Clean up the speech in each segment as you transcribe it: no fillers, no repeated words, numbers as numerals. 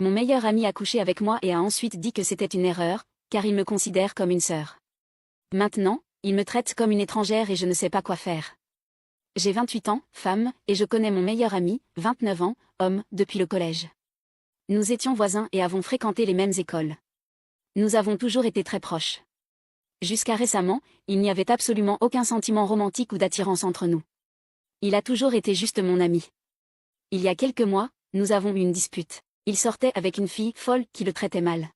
Mon meilleur ami a couché avec moi et a ensuite dit que c'était une erreur, car il me considère comme une sœur. Maintenant, il me traite comme une étrangère et je ne sais pas quoi faire. J'ai 28 ans, femme, et je connais mon meilleur ami, 29 ans, homme, depuis le collège. Nous étions voisins et avons fréquenté les mêmes écoles. Nous avons toujours été très proches. Jusqu'à récemment, il n'y avait absolument aucun sentiment romantique ou d'attirance entre nous. Il a toujours été juste mon ami. Il y a quelques mois, nous avons eu une dispute. Il sortait avec une fille folle qui le traitait mal.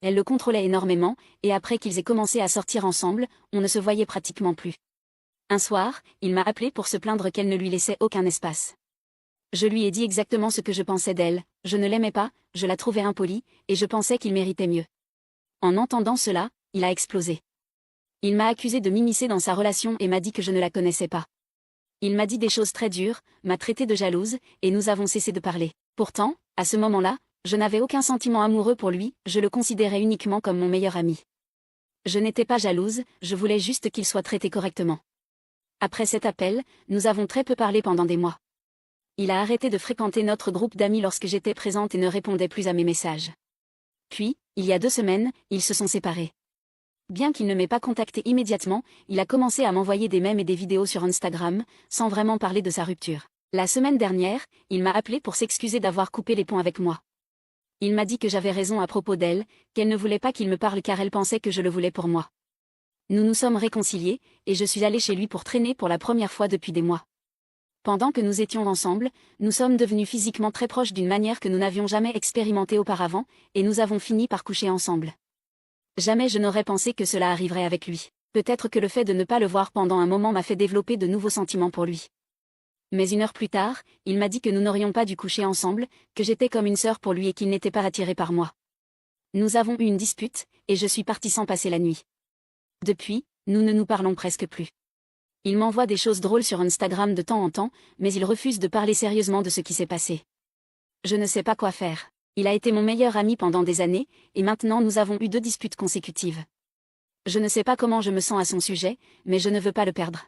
Elle le contrôlait énormément, et après qu'ils aient commencé à sortir ensemble, on ne se voyait pratiquement plus. Un soir, il m'a appelé pour se plaindre qu'elle ne lui laissait aucun espace. Je lui ai dit exactement ce que je pensais d'elle, je ne l'aimais pas, je la trouvais impolie, et je pensais qu'il méritait mieux. En entendant cela, il a explosé. Il m'a accusé de m'immiscer dans sa relation et m'a dit que je ne la connaissais pas. Il m'a dit des choses très dures, m'a traité de jalouse, et nous avons cessé de parler. Pourtant, à ce moment-là, je n'avais aucun sentiment amoureux pour lui, je le considérais uniquement comme mon meilleur ami. Je n'étais pas jalouse, je voulais juste qu'il soit traité correctement. Après cet appel, nous avons très peu parlé pendant des mois. Il a arrêté de fréquenter notre groupe d'amis lorsque j'étais présente et ne répondait plus à mes messages. Puis, il y a 2 semaines, ils se sont séparés. Bien qu'il ne m'ait pas contacté immédiatement, il a commencé à m'envoyer des mèmes et des vidéos sur Instagram, sans vraiment parler de sa rupture. La semaine dernière, il m'a appelé pour s'excuser d'avoir coupé les ponts avec moi. Il m'a dit que j'avais raison à propos d'elle, qu'elle ne voulait pas qu'il me parle car elle pensait que je le voulais pour moi. Nous nous sommes réconciliés, et je suis allée chez lui pour traîner pour la première fois depuis des mois. Pendant que nous étions ensemble, nous sommes devenus physiquement très proches d'une manière que nous n'avions jamais expérimentée auparavant, et nous avons fini par coucher ensemble. Jamais je n'aurais pensé que cela arriverait avec lui. Peut-être que le fait de ne pas le voir pendant un moment m'a fait développer de nouveaux sentiments pour lui. Mais 1 heure plus tard, il m'a dit que nous n'aurions pas dû coucher ensemble, que j'étais comme une sœur pour lui et qu'il n'était pas attiré par moi. Nous avons eu une dispute, et je suis partie sans passer la nuit. Depuis, nous ne nous parlons presque plus. Il m'envoie des choses drôles sur Instagram de temps en temps, mais il refuse de parler sérieusement de ce qui s'est passé. Je ne sais pas quoi faire. Il a été mon meilleur ami pendant des années, et maintenant nous avons eu 2 disputes consécutives. Je ne sais pas comment je me sens à son sujet, mais je ne veux pas le perdre.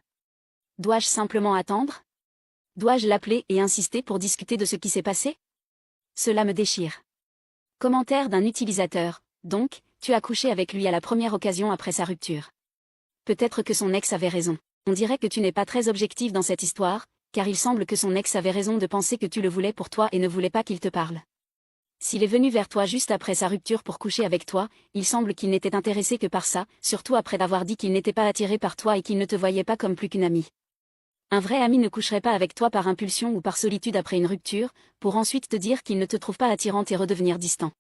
Dois-je simplement attendre? Dois-je l'appeler et insister pour discuter de ce qui s'est passé? Cela me déchire. Commentaire d'un utilisateur. Donc, tu as couché avec lui à la première occasion après sa rupture. Peut-être que son ex avait raison. On dirait que tu n'es pas très objectif dans cette histoire, car il semble que son ex avait raison de penser que tu le voulais pour toi et ne voulait pas qu'il te parle. S'il est venu vers toi juste après sa rupture pour coucher avec toi, il semble qu'il n'était intéressé que par ça, surtout après d'avoir dit qu'il n'était pas attiré par toi et qu'il ne te voyait pas comme plus qu'une amie. Un vrai ami ne coucherait pas avec toi par impulsion ou par solitude après une rupture, pour ensuite te dire qu'il ne te trouve pas attirante et redevenir distant.